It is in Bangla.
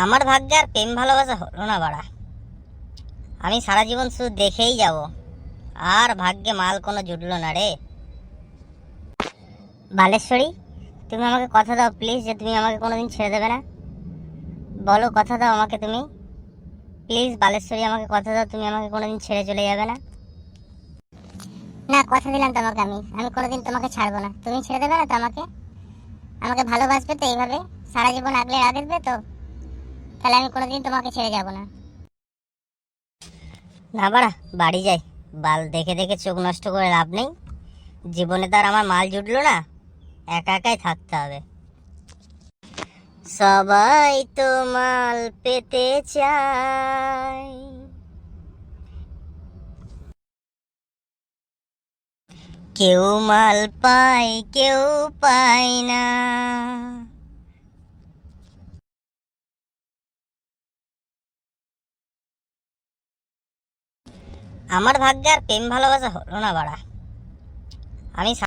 আমার ভাগ্যে আর প্রেম ভালোবাসা হলো না বাড়া। আমি সারা জীবন শুধু দেখেই যাব, আর ভাগ্যে মাল কোনো জুটলো না রে। বালেশ্বরী, তুমি আমাকে কথা দাও প্লিজ, যে তুমি আমাকে কোনোদিন ছেড়ে দেবে না। বলো, কথা দাও আমাকে তুমি। প্লিজ বালেশ্বরী, আমাকে কথা দাও, তুমি আমাকে কোনোদিন ছেড়ে চলে যাবে না। না, কথা দিলাম তোমাকে, আমি কোনোদিন তোমাকে ছাড়বো না। তুমি ছেড়ে দেবে না তো আমাকে? আমাকে ভালোবাসবে তো এইভাবে, সারা জীবন আগলে রাখবে তো? তাহলে আমি কোনোদিন তোমাকে ছেড়ে যাব না। না বাড়া, বাড়ি যাই। বাল দেখে দেখে চোখ নষ্ট করে লাভ নেই। জীবনে তো আর আমার মাল জুটলো না, একা একাই থাকতে হবে। সবাই তো মাল পেতে চায়, কেউ মাল পায় কেউ পায় না। আমার ভাগ্যে আর প্রেম ভালোবাসা হলো না বাড়া। আমি